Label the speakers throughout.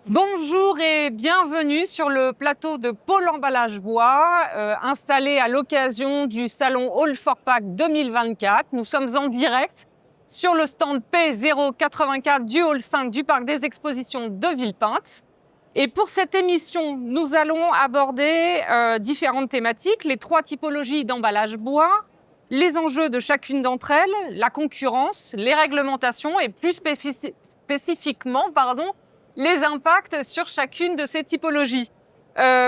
Speaker 1: Bonjour et bienvenue sur le plateau de Pôle Emballage Bois, installé à l'occasion du salon All for Pack 2024. Nous sommes en direct sur le stand P084 du Hall 5 du Parc des Expositions de Villepinte. Et pour cette émission, nous allons aborder différentes thématiques, les 3 typologies d'emballage bois, les enjeux de chacune d'entre elles, la concurrence, les réglementations et plus spécifiquement, les impacts sur chacune de ces typologies.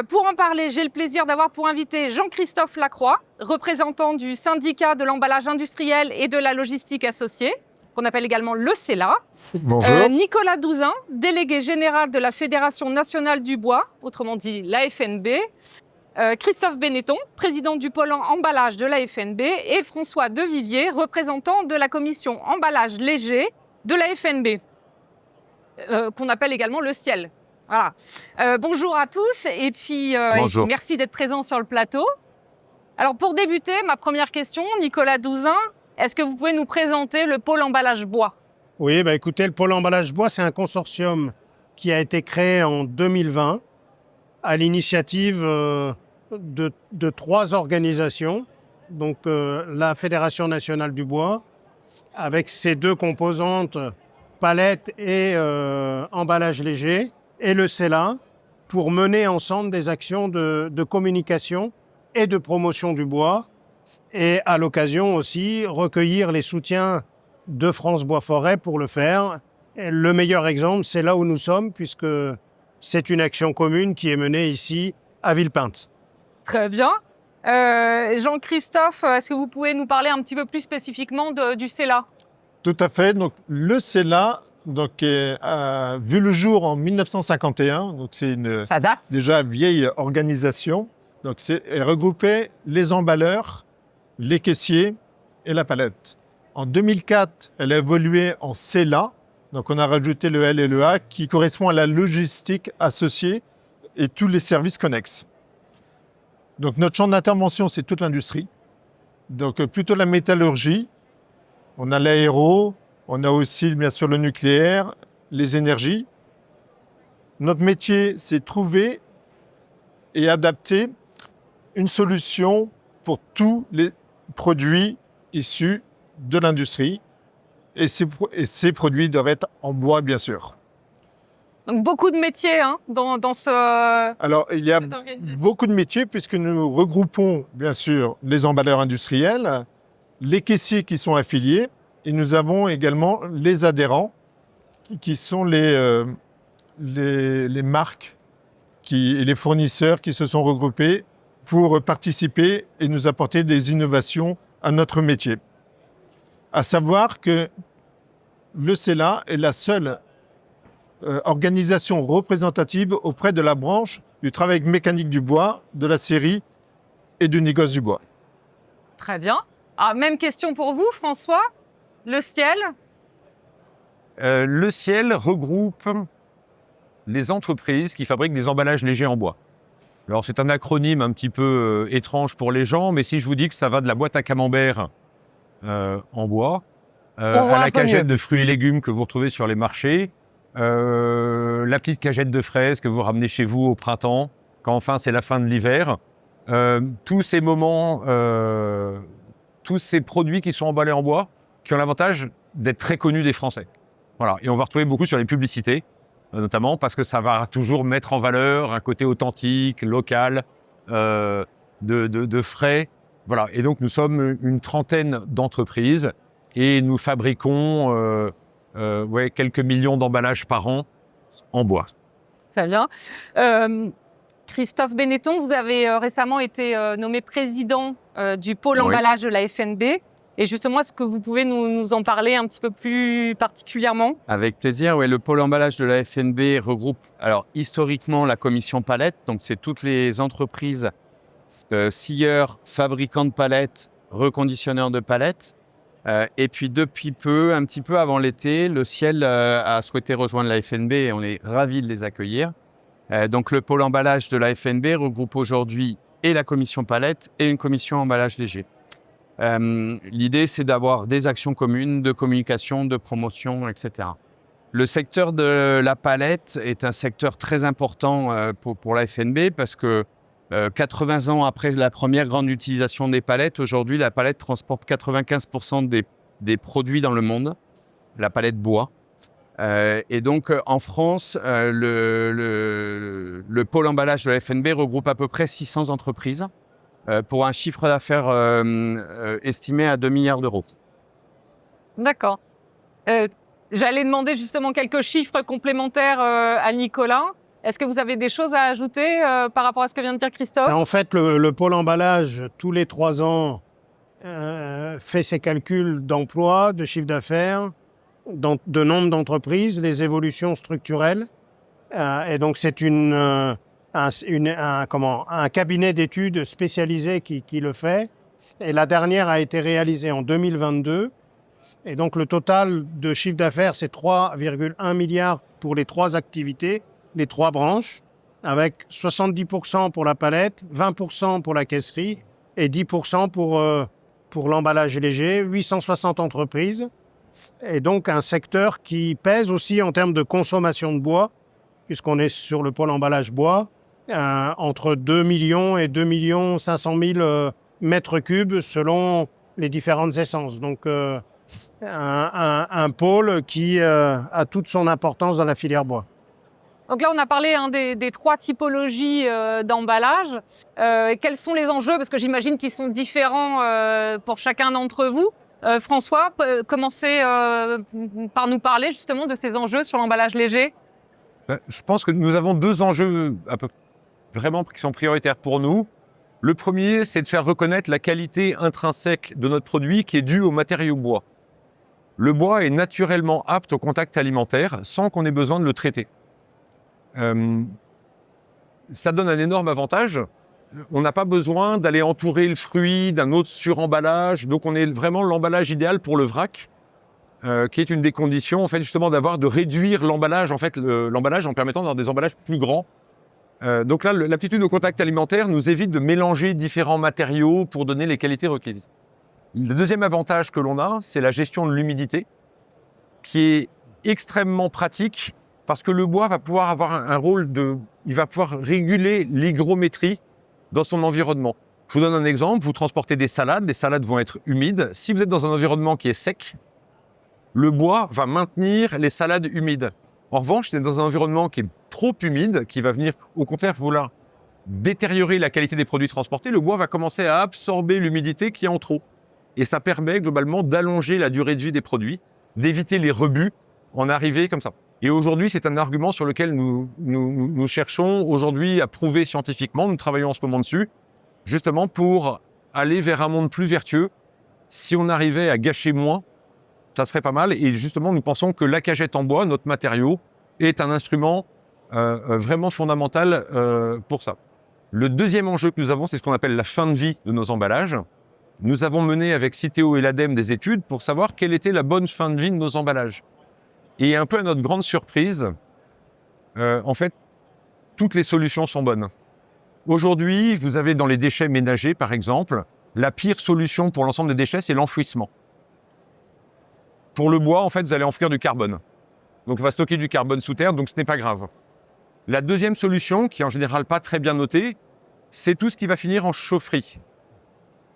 Speaker 1: Pour en parler, j'ai le plaisir d'avoir pour invité Jean-Christophe Lacroix, représentant du syndicat de l'emballage industriel et de la logistique associée, qu'on appelle également le CELA.
Speaker 2: Bonjour.
Speaker 1: Nicolas Douzin, délégué général de la Fédération nationale du bois, autrement dit la FNB. Christophe Benetton, président du pôle emballage de la FNB. Et François Devivier, représentant de la commission emballage léger de la FNB. Qu'on appelle également le ciel. Voilà. Bonjour à tous et puis merci d'être présents sur le plateau. Alors pour débuter, ma première question, Nicolas Douzin, est-ce que vous pouvez nous présenter le pôle emballage bois ?
Speaker 2: Oui, écoutez, le pôle emballage bois, c'est un consortium qui a été créé en 2020 à l'initiative de 3 organisations. Donc la Fédération nationale du bois, avec ses 2 composantes, palette et emballage léger, et le CELA, pour mener ensemble des actions de communication et de promotion du bois, et à l'occasion aussi recueillir les soutiens de France Bois Forêt pour le faire. Et le meilleur exemple, c'est là où nous sommes, puisque c'est une action commune qui est menée ici à Villepinte.
Speaker 1: Très bien. Jean-Christophe, est-ce que vous pouvez nous parler un petit peu plus spécifiquement du CELA ?
Speaker 3: Tout à fait. Donc, le CELA a vu le jour en 1951. Donc, c'est une déjà vieille organisation. Donc, elle regroupait les emballeurs, les caissiers et la palette. En 2004, elle a évolué en CELA. Donc, on a rajouté le L et le A qui correspond à la logistique associée et tous les services connexes. Donc, notre champ d'intervention, c'est toute l'industrie. Donc, plutôt la métallurgie. On a l'aéro, on a aussi bien sûr le nucléaire, les énergies. Notre métier, c'est trouver et adapter une solution pour tous les produits issus de l'industrie. Et ces produits doivent être en bois, bien sûr.
Speaker 1: Donc beaucoup de métiers dans ce...
Speaker 3: Alors, il y a beaucoup de métiers puisque nous regroupons, bien sûr, les emballeurs industriels, les caissiers qui sont affiliés, et nous avons également les adhérents, qui sont les marques et les fournisseurs qui se sont regroupés pour participer et nous apporter des innovations à notre métier. À savoir que le CELA est la seule organisation représentative auprès de la branche du travail mécanique du bois, de la scierie et du négoce du bois.
Speaker 1: Très bien. Même question pour vous, François. Le ciel ?
Speaker 4: Le ciel regroupe les entreprises qui fabriquent des emballages légers en bois. Alors c'est un acronyme un petit peu étrange pour les gens, mais si je vous dis que ça va de la boîte à camembert en bois, à la cagette de fruits et légumes que vous retrouvez sur les marchés, la petite cagette de fraises que vous ramenez chez vous au printemps, quand enfin c'est la fin de l'hiver, tous ces moments, tous ces produits qui sont emballés en bois, qui ont l'avantage d'être très connus des Français. Voilà. Et on va retrouver beaucoup sur les publicités, notamment parce que ça va toujours mettre en valeur un côté authentique, local, de frais. Voilà. Et donc, nous sommes une trentaine d'entreprises et nous fabriquons quelques millions d'emballages par an en bois.
Speaker 1: Très bien. Christophe Benetton, vous avez récemment été nommé président du pôle emballage de la FNB. Et justement, est-ce que vous pouvez nous en parler un petit peu plus particulièrement ?
Speaker 5: Avec plaisir. Oui, le pôle emballage de la FNB regroupe historiquement la commission palette. Donc, c'est toutes les entreprises scieurs, fabricants de palettes, reconditionneurs de palettes. Et puis, depuis peu, un petit peu avant l'été, le ciel a souhaité rejoindre la FNB et on est ravis de les accueillir. Donc, le pôle emballage de la FNB regroupe aujourd'hui et la commission palette et une commission emballage léger. L'idée, c'est d'avoir des actions communes de communication, de promotion, etc. Le secteur de la palette est un secteur très important pour la FNB parce que 80 ans après la première grande utilisation des palettes, aujourd'hui, la palette transporte 95% des produits dans le monde, la palette bois. Et donc, en France, le pôle emballage de la FNB regroupe à peu près 600 entreprises pour un chiffre d'affaires estimé à 2 milliards d'euros.
Speaker 1: D'accord. J'allais demander justement quelques chiffres complémentaires à Nicolas. Est-ce que vous avez des choses à ajouter par rapport à ce que vient de dire Christophe ?
Speaker 2: En fait, le pôle emballage, tous les 3 ans, fait ses calculs d'emploi, de chiffre d'affaires, de nombre d'entreprises, les évolutions structurelles. Et donc, c'est un cabinet d'études spécialisé qui le fait. Et la dernière a été réalisée en 2022. Et donc, le total de chiffre d'affaires, c'est 3,1 milliards pour les 3 activités, les 3 branches, avec 70% pour la palette, 20% pour la caisserie et 10% pour l'emballage léger, 860 entreprises. Et donc, un secteur qui pèse aussi en termes de consommation de bois, puisqu'on est sur le pôle emballage bois, entre 2 millions et 2 500 000 mètres cubes selon les différentes essences. Donc, un pôle qui a toute son importance dans la filière bois.
Speaker 1: Donc là, on a parlé des 3 typologies d'emballage. Quels sont les enjeux ? Parce que j'imagine qu'ils sont différents pour chacun d'entre vous. François, commencez par nous parler justement de ces enjeux sur l'emballage léger.
Speaker 4: Je pense que nous avons 2 enjeux vraiment qui sont prioritaires pour nous. Le premier, c'est de faire reconnaître la qualité intrinsèque de notre produit qui est due au matériau bois. Le bois est naturellement apte au contact alimentaire sans qu'on ait besoin de le traiter. Ça donne un énorme avantage. On n'a pas besoin d'aller entourer le fruit d'un autre suremballage. Donc, on est vraiment l'emballage idéal pour le vrac, qui est une des conditions, en fait, justement, de réduire l'emballage, en fait, l'emballage en permettant d'avoir des emballages plus grands. Donc là, l'aptitude au contact alimentaire nous évite de mélanger différents matériaux pour donner les qualités requises. Le deuxième avantage que l'on a, c'est la gestion de l'humidité, qui est extrêmement pratique parce que le bois va pouvoir avoir un rôle il va pouvoir réguler l'hygrométrie dans son environnement. Je vous donne un exemple, vous transportez des salades vont être humides. Si vous êtes dans un environnement qui est sec, le bois va maintenir les salades humides. En revanche, si vous êtes dans un environnement qui est trop humide, qui va venir au contraire vouloir détériorer la qualité des produits transportés, le bois va commencer à absorber l'humidité qui est en trop. Et ça permet globalement d'allonger la durée de vie des produits, d'éviter les rebuts en arrivée comme ça. Et aujourd'hui, c'est un argument sur lequel nous cherchons aujourd'hui à prouver scientifiquement. Nous travaillons en ce moment dessus, justement pour aller vers un monde plus vertueux. Si on arrivait à gâcher moins, ça serait pas mal. Et justement, nous pensons que la cagette en bois, notre matériau, est un instrument vraiment fondamental pour ça. Le deuxième enjeu que nous avons, c'est ce qu'on appelle la fin de vie de nos emballages. Nous avons mené avec Citeo et l'ADEME des études pour savoir quelle était la bonne fin de vie de nos emballages. Et un peu à notre grande surprise, en fait, toutes les solutions sont bonnes. Aujourd'hui, vous avez dans les déchets ménagers, par exemple, la pire solution pour l'ensemble des déchets, c'est l'enfouissement. Pour le bois, en fait, vous allez enfouir du carbone. Donc, on va stocker du carbone sous terre, donc ce n'est pas grave. La deuxième solution, qui est en général pas très bien notée, c'est tout ce qui va finir en chaufferie.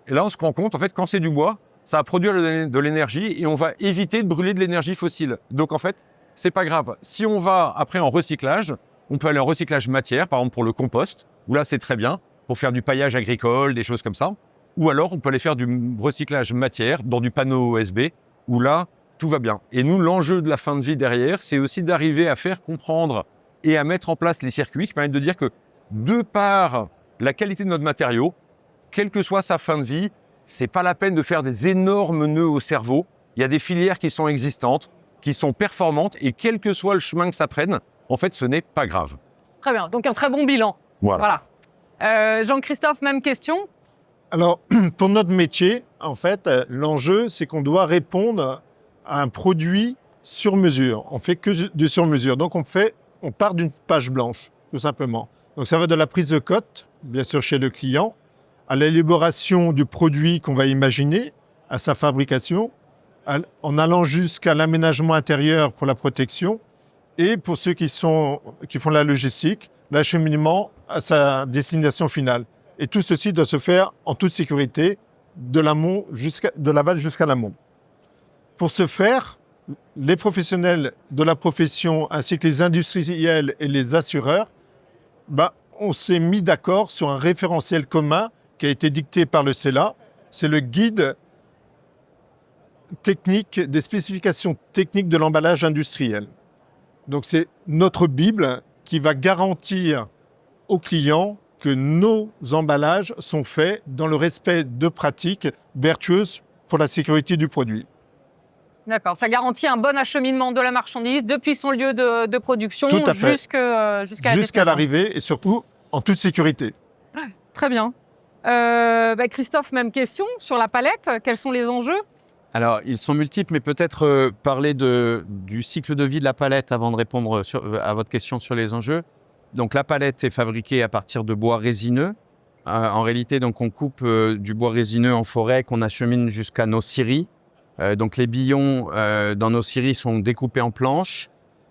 Speaker 4: Et là, on se rend compte, en fait, quand c'est du bois, ça va produire de l'énergie et on va éviter de brûler de l'énergie fossile. Donc, en fait, c'est pas grave. Si on va après en recyclage, on peut aller en recyclage matière, par exemple pour le compost, où là, c'est très bien, pour faire du paillage agricole, des choses comme ça. Ou alors, on peut aller faire du recyclage matière dans du panneau OSB, où là, tout va bien. Et nous, l'enjeu de la fin de vie derrière, c'est aussi d'arriver à faire comprendre et à mettre en place les circuits qui permettent de dire que, de par la qualité de notre matériau, quelle que soit sa fin de vie, c'est pas la peine de faire des énormes nœuds au cerveau. Il y a des filières qui sont existantes, qui sont performantes, et quel que soit le chemin que ça prenne, en fait, ce n'est pas grave.
Speaker 1: Très bien, donc un très bon bilan. Voilà. Jean-Christophe, même question.
Speaker 3: Alors, pour notre métier, en fait, l'enjeu, c'est qu'on doit répondre à un produit sur mesure. On fait que du sur mesure. Donc, on part d'une page blanche, tout simplement. Donc, ça va de la prise de cote, bien sûr, chez le client, à l'élaboration du produit qu'on va imaginer, à sa fabrication, en allant jusqu'à l'aménagement intérieur pour la protection et pour ceux qui font la logistique, l'acheminement à sa destination finale. Et tout ceci doit se faire en toute sécurité, de l'aval jusqu'à l'amont. Pour ce faire, les professionnels de la profession ainsi que les industriels et les assureurs, on s'est mis d'accord sur un référentiel commun qui a été dicté par le CELA. C'est le guide technique des spécifications techniques de l'emballage industriel. Donc c'est notre Bible qui va garantir aux clients que nos emballages sont faits dans le respect de pratiques vertueuses pour la sécurité du produit.
Speaker 1: D'accord, ça garantit un bon acheminement de la marchandise depuis son lieu de production
Speaker 3: jusqu'à l'arrivée et surtout en toute sécurité.
Speaker 1: Très bien. Christophe, même question sur la palette. Quels sont les enjeux ?
Speaker 5: Alors, ils sont multiples, mais peut-être parler du cycle de vie de la palette avant de répondre à votre question sur les enjeux. Donc, la palette est fabriquée à partir de bois résineux. En réalité, donc, on coupe du bois résineux en forêt qu'on achemine jusqu'à nos scieries. Donc, les billons dans nos scieries sont découpés en planches.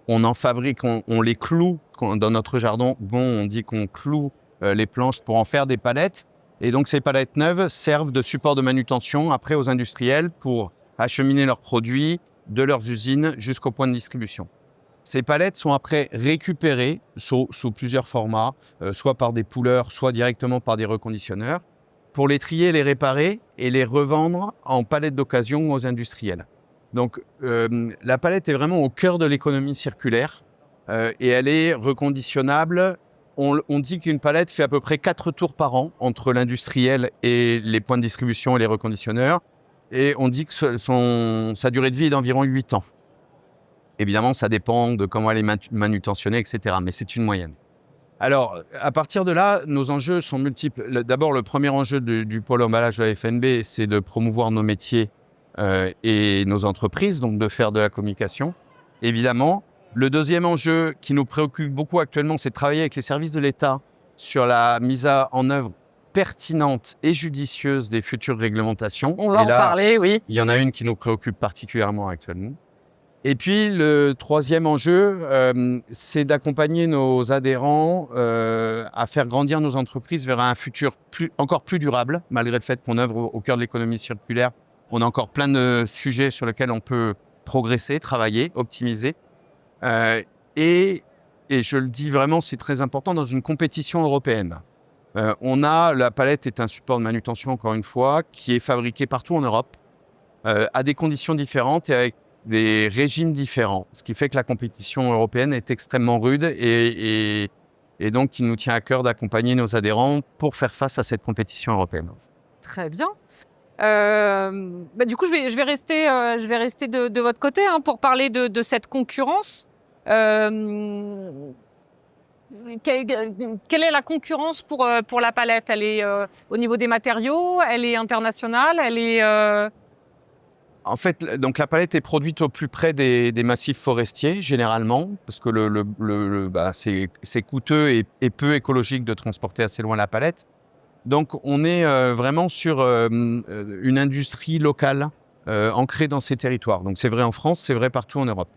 Speaker 5: On en fabrique, on les cloue. Dans notre jargon, on dit qu'on cloue les planches pour en faire des palettes. Et donc, ces palettes neuves servent de support de manutention après aux industriels pour acheminer leurs produits de leurs usines jusqu'au point de distribution. Ces palettes sont après récupérées sous plusieurs formats, soit par des poolers, soit directement par des reconditionneurs, pour les trier, les réparer et les revendre en palettes d'occasion aux industriels. Donc, la palette est vraiment au cœur de l'économie circulaire et elle est reconditionnable. On dit qu'une palette fait à peu près 4 tours par an entre l'industriel et les points de distribution et les reconditionneurs. Et on dit que sa durée de vie est d'environ 8 ans. Évidemment, ça dépend de comment elle est manutentionnée, etc. Mais c'est une moyenne. Alors, à partir de là, nos enjeux sont multiples. D'abord, le premier enjeu du pôle emballage de la FNB, c'est de promouvoir nos métiers et nos entreprises, donc de faire de la communication, évidemment. Le deuxième enjeu qui nous préoccupe beaucoup actuellement, c'est de travailler avec les services de l'État sur la mise en œuvre pertinente et judicieuse des futures réglementations.
Speaker 1: On va en parler, oui.
Speaker 5: Il y en a une qui nous préoccupe particulièrement actuellement. Et puis, le troisième enjeu, c'est d'accompagner nos adhérents à faire grandir nos entreprises vers un futur encore plus durable, malgré le fait qu'on œuvre au cœur de l'économie circulaire. On a encore plein de sujets sur lesquels on peut progresser, travailler, optimiser. Et je le dis vraiment, c'est très important dans une compétition européenne. La palette est un support de manutention, encore une fois, qui est fabriqué partout en Europe, à des conditions différentes et avec des régimes différents. Ce qui fait que la compétition européenne est extrêmement rude et donc il nous tient à cœur d'accompagner nos adhérents pour faire face à cette compétition européenne.
Speaker 1: Très bien. Du coup, je vais rester de votre côté pour parler de cette concurrence. Quelle est la concurrence pour la palette ? Elle est au niveau des matériaux, elle est internationale, elle est...
Speaker 5: En fait, donc la palette est produite au plus près des massifs forestiers, généralement, parce que c'est coûteux et peu écologique de transporter assez loin la palette. Donc, on est vraiment sur une industrie locale ancrée dans ces territoires. Donc, c'est vrai en France, c'est vrai partout en Europe.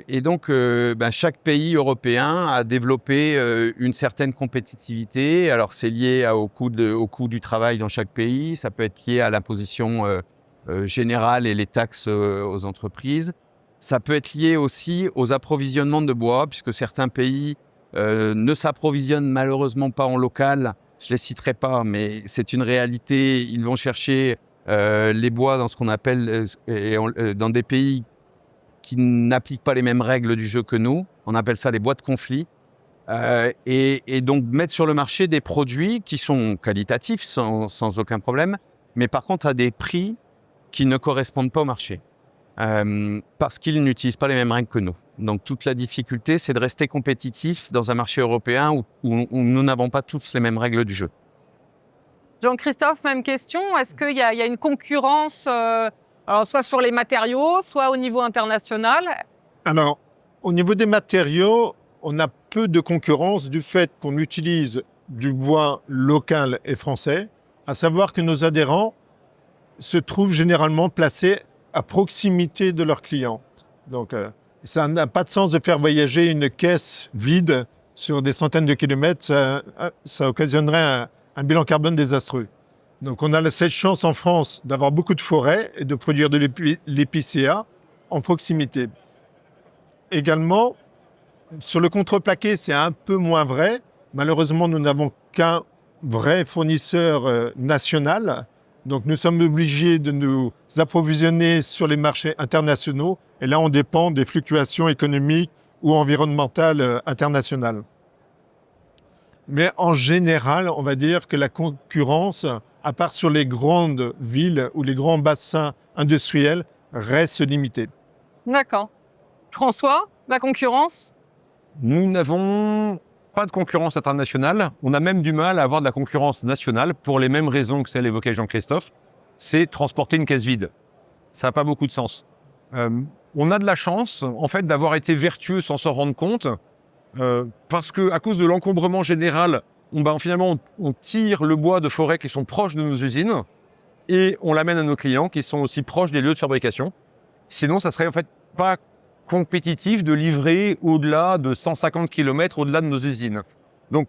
Speaker 5: Et donc, chaque pays européen a développé une certaine compétitivité. Alors, c'est lié au coût du travail dans chaque pays. Ça peut être lié à l'imposition générale et les taxes aux entreprises. Ça peut être lié aussi aux approvisionnements de bois, puisque certains pays ne s'approvisionnent malheureusement pas en local. Je ne les citerai pas, mais c'est une réalité. Ils vont chercher les bois dans ce qu'on appelle, dans des pays qui n'appliquent pas les mêmes règles du jeu que nous. On appelle ça les bois de conflit. Et donc mettre sur le marché des produits qui sont qualitatifs sans aucun problème, mais par contre à des prix qui ne correspondent pas au marché. Parce qu'ils n'utilisent pas les mêmes règles que nous. Donc toute la difficulté, c'est de rester compétitif dans un marché européen où nous n'avons pas tous les mêmes règles du jeu.
Speaker 1: Jean-Christophe, même question. Est-ce qu'il y a une concurrence, alors soit sur les matériaux, soit au niveau international ?
Speaker 3: Alors, au niveau des matériaux, on a peu de concurrence du fait qu'on utilise du bois local et français, à savoir que nos adhérents se trouvent généralement placés à proximité de leurs clients. Donc, ça n'a pas de sens de faire voyager une caisse vide sur des centaines de kilomètres. Ça occasionnerait un bilan carbone désastreux. Donc, on a cette chance en France d'avoir beaucoup de forêts et de produire de l'épicéa en proximité. Également, sur le contreplaqué, c'est un peu moins vrai. Malheureusement, nous n'avons qu'un vrai fournisseur national. Donc, nous sommes obligés de nous approvisionner sur les marchés internationaux. Et là, on dépend des fluctuations économiques ou environnementales internationales. Mais en général, on va dire que la concurrence, à part sur les grandes villes ou les grands bassins industriels, reste limitée.
Speaker 1: D'accord. François, la concurrence?
Speaker 4: Nous n'avons pas de concurrence internationale. On a même du mal à avoir de la concurrence nationale pour les mêmes raisons que celle évoquée Jean-Christophe. C'est transporter une caisse vide. Ça n'a pas beaucoup de sens. On a de la chance, en fait, d'avoir été vertueux sans s'en rendre compte, parce que à cause de l'encombrement général, finalement, on tire le bois de forêt qui sont proches de nos usines et on l'amène à nos clients qui sont aussi proches des lieux de fabrication. Sinon, ça serait en fait pas compétitif de livrer au-delà de 150 km au-delà de nos usines. Donc,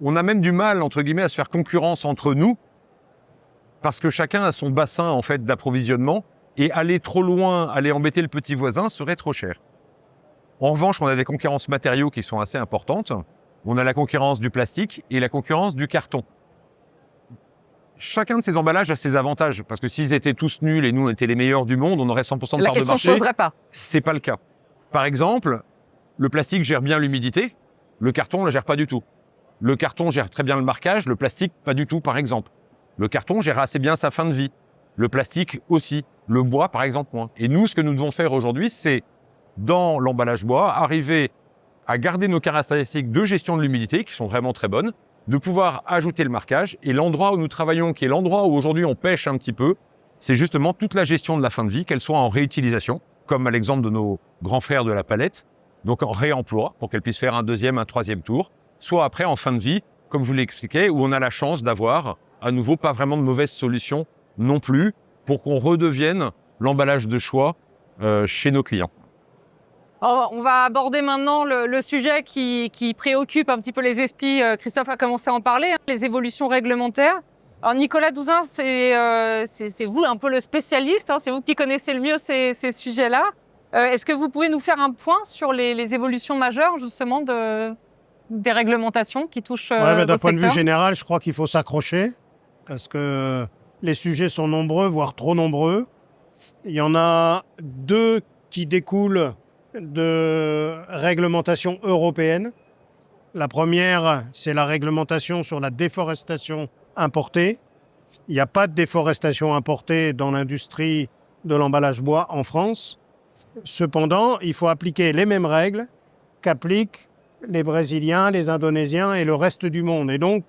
Speaker 4: on a même du mal, entre guillemets, à se faire concurrence entre nous parce que chacun a son bassin, en fait, d'approvisionnement et aller trop loin, aller embêter le petit voisin serait trop cher. En revanche, on a des concurrences matériaux qui sont assez importantes. On a la concurrence du plastique et la concurrence du carton. Chacun de ces emballages a ses avantages, parce que s'ils étaient tous nuls et nous on était les meilleurs du monde, on aurait 100% de part de marché.
Speaker 1: La question ne poserait pas.
Speaker 4: C'est pas le cas. Par exemple, le plastique gère bien l'humidité, le carton ne la gère pas du tout. Le carton gère très bien le marquage, le plastique pas du tout, par exemple. Le carton gère assez bien sa fin de vie. Le plastique aussi. Le bois, par exemple, moins. Et nous, ce que nous devons faire aujourd'hui, c'est, dans l'emballage bois, arriver à garder nos caractéristiques de gestion de l'humidité, qui sont vraiment très bonnes, de pouvoir ajouter le marquage. Et l'endroit où nous travaillons, qui est l'endroit où aujourd'hui on pêche un petit peu, c'est justement toute la gestion de la fin de vie, qu'elle soit en réutilisation, comme à l'exemple de nos grands frères de la palette, donc en réemploi, pour qu'elle puisse faire un deuxième, un troisième tour, soit après en fin de vie, comme je vous l'ai expliqué, où on a la chance d'avoir à nouveau pas vraiment de mauvaise solution non plus, pour qu'on redevienne l'emballage de choix chez nos clients.
Speaker 1: Alors, on va aborder maintenant le sujet qui préoccupe un petit peu les esprits. Christophe a commencé à en parler, les évolutions réglementaires. Alors Nicolas Douzin, c'est vous un peu le spécialiste, c'est vous qui connaissez le mieux ces sujets-là. Est-ce que vous pouvez nous faire un point sur les évolutions majeures justement des réglementations qui touchent
Speaker 2: d'un point de vue général, je crois qu'il faut s'accrocher parce que les sujets sont nombreux, voire trop nombreux. Il y en a deux qui découlent de réglementation européenne. La première, c'est la réglementation sur la déforestation importée. Il n'y a pas de déforestation importée dans l'industrie de l'emballage bois en France. Cependant, il faut appliquer les mêmes règles qu'appliquent les Brésiliens, les Indonésiens et le reste du monde. Et donc,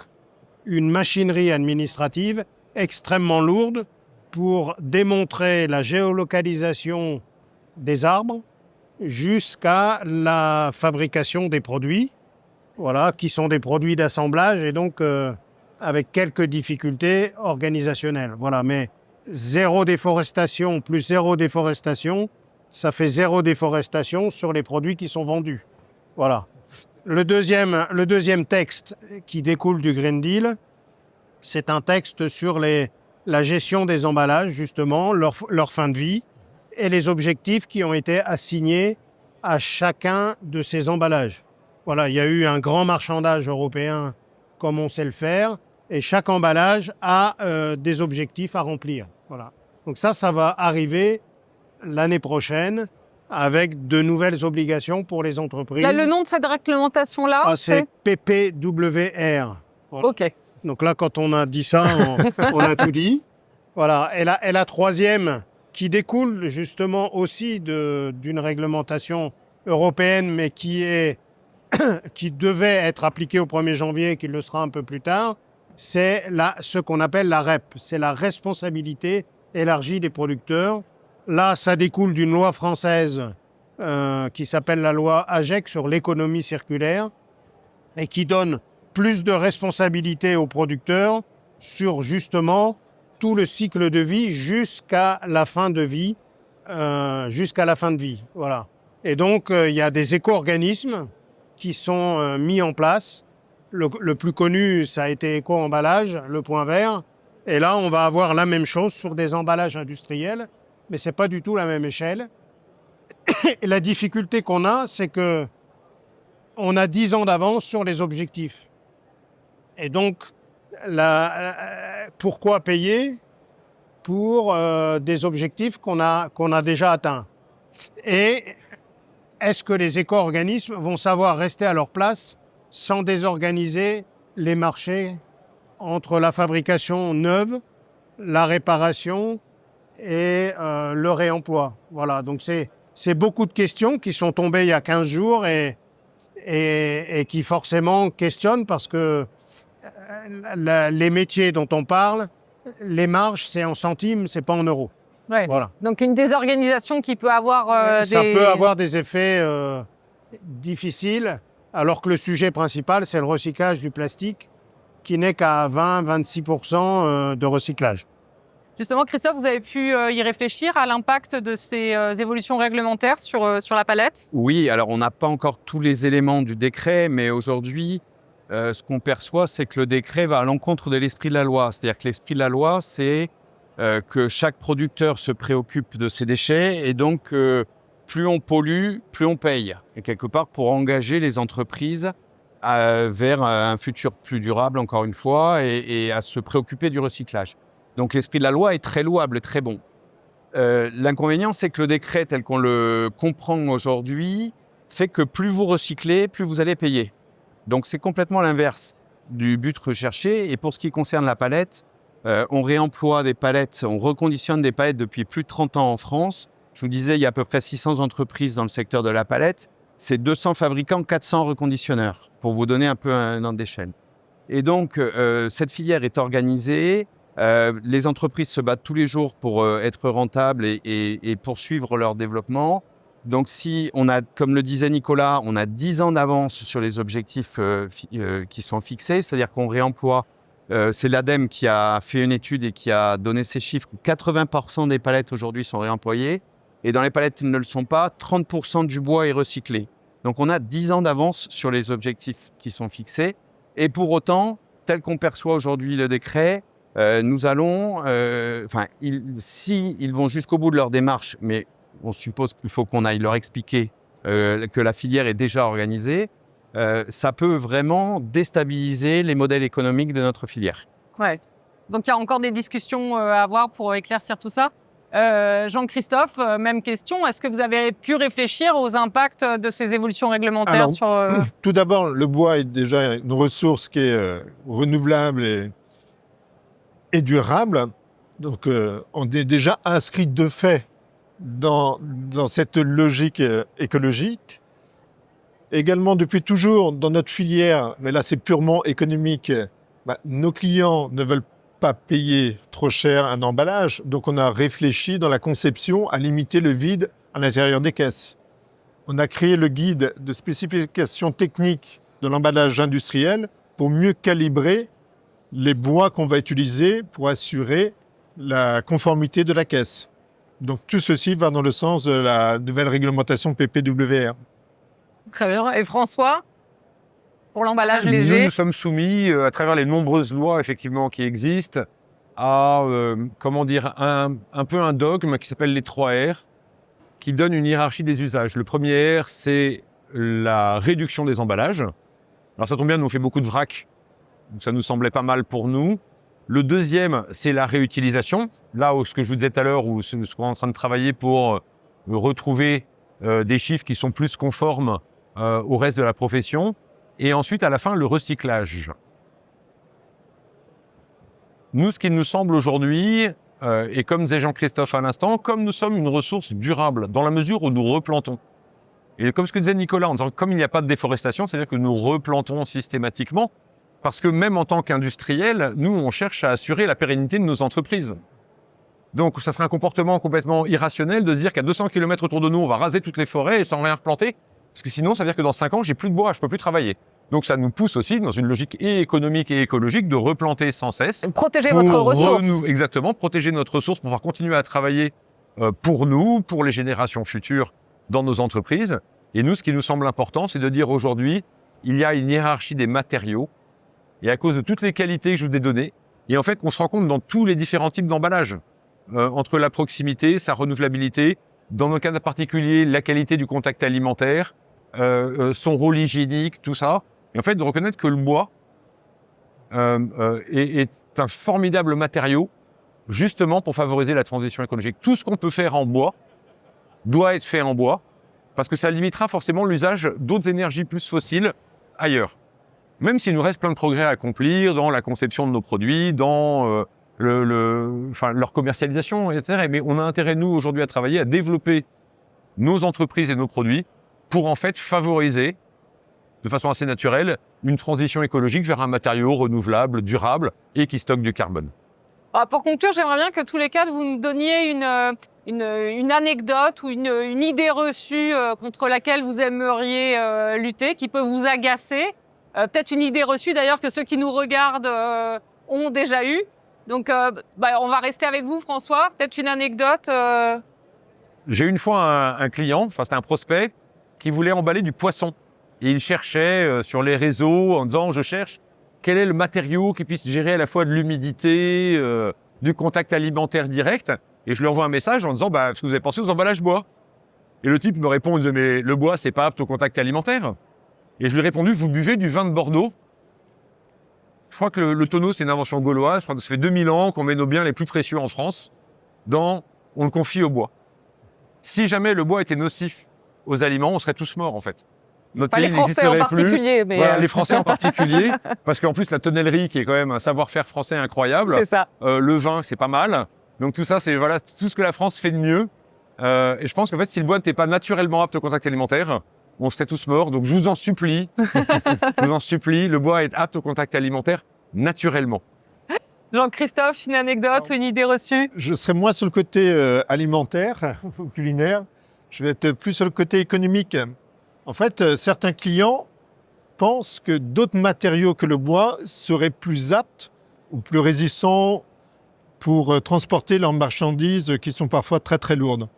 Speaker 2: une machinerie administrative extrêmement lourde pour démontrer la géolocalisation des arbres jusqu'à la fabrication des produits, qui sont des produits d'assemblage et donc avec quelques difficultés organisationnelles. Mais zéro déforestation plus zéro déforestation, ça fait zéro déforestation sur les produits qui sont vendus. Le deuxième texte qui découle du Green Deal, c'est un texte sur la gestion des emballages, justement, leur fin de vie, et les objectifs qui ont été assignés à chacun de ces emballages. Il y a eu un grand marchandage européen, comme on sait le faire, et chaque emballage a des objectifs à remplir. Donc ça va arriver l'année prochaine avec de nouvelles obligations pour les entreprises.
Speaker 1: Là, le nom de cette réglementation-là,
Speaker 2: c'est PPWR.
Speaker 1: OK.
Speaker 2: Donc là, quand on a dit ça, on a tout dit. Et la troisième, qui découle justement aussi d'une réglementation européenne, mais qui devait être appliquée au 1er janvier et qui le sera un peu plus tard, c'est ce qu'on appelle la REP. C'est la responsabilité élargie des producteurs. Là, ça découle d'une loi française qui s'appelle la loi AGEC sur l'économie circulaire et qui donne plus de responsabilité aux producteurs sur justement tout le cycle de vie jusqu'à la fin de vie jusqu'à la fin de vie. Voilà. Et donc, il y a des éco-organismes qui sont mis en place. Le plus connu, ça a été Éco-emballage, le point vert. Et là, on va avoir la même chose sur des emballages industriels, mais ce n'est pas du tout la même échelle. Et la difficulté qu'on a, c'est que on a 10 ans d'avance sur les objectifs. Et donc, pourquoi payer pour des objectifs qu'on a déjà atteints? Et est-ce que les éco-organismes vont savoir rester à leur place sans désorganiser les marchés entre la fabrication neuve, la réparation et le réemploi? Voilà, donc c'est beaucoup de questions qui sont tombées il y a 15 jours et qui forcément questionnent parce que les métiers dont on parle, les marges, c'est en centimes, c'est pas en euros.
Speaker 1: Ouais.
Speaker 2: Voilà.
Speaker 1: Donc une désorganisation qui peut avoir
Speaker 2: Ça peut avoir des effets difficiles, alors que le sujet principal, c'est le recyclage du plastique, qui n'est qu'à 20-26% de recyclage.
Speaker 1: Justement, Christophe, vous avez pu y réfléchir à l'impact de ces évolutions réglementaires sur la palette?
Speaker 5: Oui, alors on n'a pas encore tous les éléments du décret, mais aujourd'hui, ce qu'on perçoit, c'est que le décret va à l'encontre de l'esprit de la loi. C'est-à-dire que l'esprit de la loi, c'est que chaque producteur se préoccupe de ses déchets et donc plus on pollue, plus on paye. Et quelque part, pour engager les entreprises vers un futur plus durable, encore une fois, et à se préoccuper du recyclage. Donc l'esprit de la loi est très louable, très bon. L'inconvénient, c'est que le décret tel qu'on le comprend aujourd'hui fait que plus vous recyclez, plus vous allez payer. Donc c'est complètement l'inverse du but recherché. Et pour ce qui concerne la palette, on réemploie des palettes, on reconditionne des palettes depuis plus de 30 ans en France. Je vous disais, il y a à peu près 600 entreprises dans le secteur de la palette. C'est 200 fabricants, 400 reconditionneurs, pour vous donner un peu un ordre d'échelle. Et donc, cette filière est organisée. Les entreprises se battent tous les jours pour être rentables et poursuivre leur développement. Donc, si on a, comme le disait Nicolas, on a 10 ans d'avance sur les objectifs qui sont fixés, c'est-à-dire qu'on réemploie. C'est l'ADEME qui a fait une étude et qui a donné ces chiffres. 80% des palettes aujourd'hui sont réemployées. Et dans les palettes qui ne le sont pas, 30% du bois est recyclé. Donc, on a 10 ans d'avance sur les objectifs qui sont fixés. Et pour autant, tel qu'on perçoit aujourd'hui le décret, nous allons, ils vont jusqu'au bout de leur démarche, mais on suppose qu'il faut qu'on aille leur expliquer que la filière est déjà organisée, ça peut vraiment déstabiliser les modèles économiques de notre filière.
Speaker 1: Ouais. Donc il y a encore des discussions à avoir pour éclaircir tout ça. Jean-Christophe, même question. Est-ce que vous avez pu réfléchir aux impacts de ces évolutions réglementaires?
Speaker 3: Tout d'abord, le bois est déjà une ressource qui est renouvelable et durable. Donc, on est déjà inscrit de fait dans cette logique écologique. Également, depuis toujours, dans notre filière, mais là c'est purement économique, nos clients ne veulent pas payer trop cher un emballage. Donc, on a réfléchi dans la conception à limiter le vide à l'intérieur des caisses. On a créé le guide de spécifications techniques de l'emballage industriel pour mieux calibrer les bois qu'on va utiliser pour assurer la conformité de la caisse. Donc, tout ceci va dans le sens de la nouvelle réglementation PPWR.
Speaker 1: Très bien. Et François, pour l'emballage léger?
Speaker 4: Nous sommes soumis, à travers les nombreuses lois effectivement qui existent, à un peu un dogme qui s'appelle les 3 R, qui donne une hiérarchie des usages. Le premier R, c'est la réduction des emballages. Alors ça tombe bien, nous on fait beaucoup de vrac, donc ça nous semblait pas mal pour nous. Le deuxième, c'est la réutilisation. Là, ce que je vous disais tout à l'heure, où ce qu'on est en train de travailler pour retrouver des chiffres qui sont plus conformes au reste de la profession. Et ensuite, à la fin, le recyclage. Nous, ce qu'il nous semble aujourd'hui, et comme disait Jean-Christophe à l'instant, comme nous sommes une ressource durable, dans la mesure où nous replantons. Et comme ce que disait Nicolas, en disant comme il n'y a pas de déforestation, c'est-à-dire que nous replantons systématiquement, parce que même en tant qu'industriel, nous, on cherche à assurer la pérennité de nos entreprises. Donc, ça serait un comportement complètement irrationnel de se dire qu'à 200 km autour de nous, on va raser toutes les forêts et sans rien replanter. Parce que sinon, ça veut dire que dans 5 ans, j'ai plus de bois, je peux plus travailler. Donc, ça nous pousse aussi dans une logique et économique et écologique de replanter sans cesse.
Speaker 1: Protéger votre ressource.
Speaker 4: Exactement, protéger notre ressource pour pouvoir continuer à travailler pour nous, pour les générations futures dans nos entreprises. Et nous, ce qui nous semble important, c'est de dire aujourd'hui, il y a une hiérarchie des matériaux et à cause de toutes les qualités que je vous ai données, et en fait, on se rend compte dans tous les différents types d'emballages, entre la proximité, sa renouvelabilité, dans nos cas particulier, la qualité du contact alimentaire, son rôle hygiénique, tout ça. Et en fait, de reconnaître que le bois est un formidable matériau, justement pour favoriser la transition écologique. Tout ce qu'on peut faire en bois doit être fait en bois, parce que ça limitera forcément l'usage d'autres énergies plus fossiles ailleurs. Même s'il nous reste plein de progrès à accomplir dans la conception de nos produits, dans leur commercialisation, etc. Mais on a intérêt, nous, aujourd'hui, à travailler, à développer nos entreprises et nos produits pour, en fait, favoriser, de façon assez naturelle, une transition écologique vers un matériau renouvelable, durable et qui stocke du carbone.
Speaker 1: Pour conclure, j'aimerais bien que tous les quatre, vous nous donniez une anecdote ou une idée reçue contre laquelle vous aimeriez lutter, qui peut vous agacer. Peut-être une idée reçue d'ailleurs que ceux qui nous regardent ont déjà eue. Donc, on va rester avec vous, François. Peut-être une anecdote.
Speaker 4: J'ai une fois un client, c'était un prospect, qui voulait emballer du poisson. Et il cherchait sur les réseaux en disant « Je cherche quel est le matériau qui puisse gérer à la fois de l'humidité, du contact alimentaire direct ?» Et je lui envoie un message en disant « Est-ce que vous avez pensé aux emballages bois ?» Et le type me répond, il disait « Mais le bois, c'est pas apte au contact alimentaire ?» Et je lui ai répondu « Vous buvez du vin de Bordeaux ?» Je crois que le tonneau, c'est une invention gauloise. Je crois que ça fait 2000 ans qu'on met nos biens les plus précieux en France on le confie au bois. Si jamais le bois était nocif aux aliments, on serait tous morts, en fait. Notre
Speaker 1: Pas les Français en particulier, mais...
Speaker 4: Voilà, les Français en particulier, parce qu'en plus, la tonnellerie, qui est quand même un savoir-faire français incroyable.
Speaker 1: C'est ça.
Speaker 4: Le vin, c'est pas mal. Donc tout ça, c'est tout ce que la France fait de mieux. Et je pense qu'en fait, si le bois n'était pas naturellement apte au contact alimentaire, on serait tous morts. Donc je vous en supplie, le bois est apte au contact alimentaire naturellement.
Speaker 1: Jean-Christophe, une anecdote, une idée reçue?
Speaker 3: Je serai moins sur le côté alimentaire ou culinaire. Je vais être plus sur le côté économique. En fait, certains clients pensent que d'autres matériaux que le bois seraient plus aptes ou plus résistants pour transporter leurs marchandises qui sont parfois très très lourdes.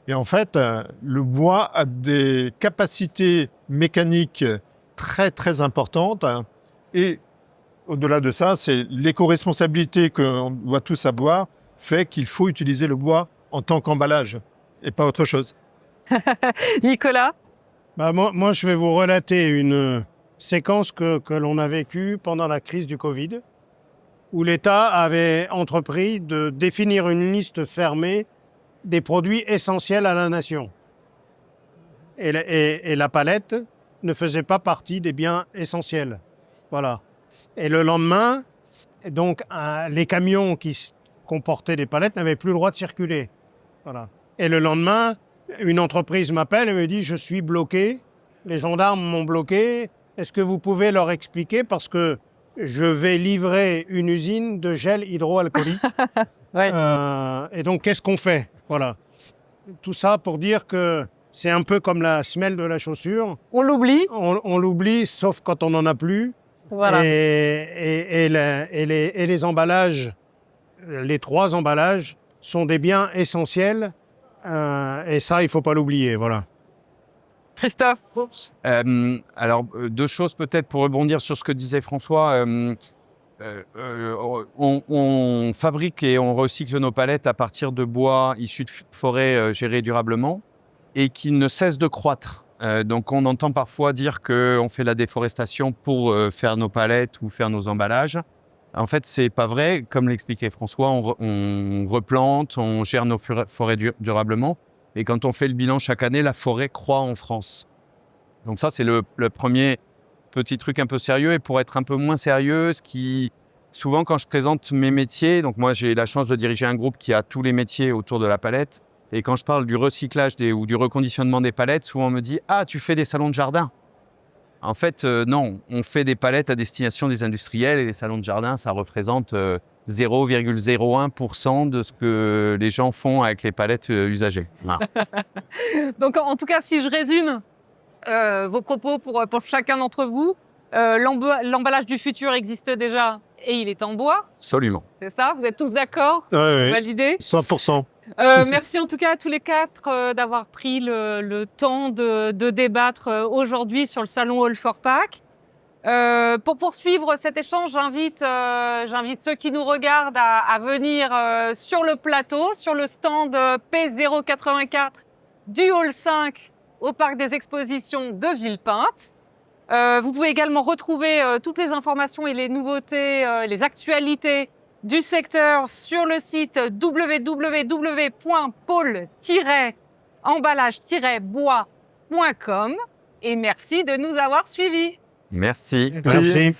Speaker 3: Et en fait, le bois a des capacités mécaniques très très importantes. Et au-delà de ça, c'est l'éco-responsabilité qu'on doit tous avoir fait qu'il faut utiliser le bois en tant qu'emballage et pas autre chose.
Speaker 1: Nicolas?
Speaker 2: Moi, je vais vous relater une séquence que l'on a vécue pendant la crise du Covid, où l'État avait entrepris de définir une liste fermée des produits essentiels à la nation. Et la palette ne faisait pas partie des biens essentiels. Voilà. Et le lendemain, donc, les camions qui comportaient des palettes n'avaient plus le droit de circuler. Voilà. Et le lendemain, une entreprise m'appelle et me dit « Je suis bloqué, les gendarmes m'ont bloqué, est-ce que vous pouvez leur expliquer parce que je vais livrer une usine de gel hydroalcoolique. »
Speaker 1: Ouais.
Speaker 2: Et donc, qu'est-ce qu'on fait? Voilà. Tout ça pour dire que c'est un peu comme la semelle de la chaussure.
Speaker 1: On l'oublie.
Speaker 2: On l'oublie, sauf quand on n'en a plus.
Speaker 1: Voilà.
Speaker 2: Et les emballages, les 3 emballages, sont des biens essentiels. Et ça, il ne faut pas l'oublier, voilà.
Speaker 1: Christophe?
Speaker 5: Alors, 2 choses peut-être pour rebondir sur ce que disait François. On fabrique et on recycle nos palettes à partir de bois issus de forêts gérées durablement et qui ne cessent de croître. Donc, on entend parfois dire qu'on fait la déforestation pour faire nos palettes ou faire nos emballages. En fait, c'est pas vrai. Comme l'expliquait François, on replante, on gère nos forêts durablement. Et quand on fait le bilan chaque année, la forêt croît en France. Donc ça, c'est le premier petit truc un peu sérieux. Et pour être un peu moins sérieux, souvent quand je présente mes métiers, donc moi j'ai la chance de diriger un groupe qui a tous les métiers autour de la palette. Et quand je parle du recyclage ou du reconditionnement des palettes, souvent on me dit « Ah, tu fais des salons de jardin ». En fait, non, on fait des palettes à destination des industriels et les salons de jardin, ça représente 0,01% de ce que les gens font avec les palettes usagées. Voilà.
Speaker 1: Donc, en tout cas, si je résume vos propos pour chacun d'entre vous, l'emballage du futur existe déjà et il est en bois.
Speaker 5: Absolument.
Speaker 1: C'est ça? Vous êtes tous d'accord?
Speaker 3: Oui.
Speaker 1: Validé?
Speaker 3: 100%.
Speaker 1: Merci en tout cas à tous les quatre d'avoir pris le temps de débattre aujourd'hui sur le salon All for Pack. Pour poursuivre cet échange, j'invite ceux qui nous regardent à venir sur le plateau, sur le stand P084 du Hall 5 au Parc des Expositions de Villepinte. Vous pouvez également retrouver toutes les informations et les nouveautés, les actualités du secteur sur le site www.pôle-emballage-bois.com et merci de nous avoir suivis.
Speaker 5: Merci.
Speaker 2: Merci.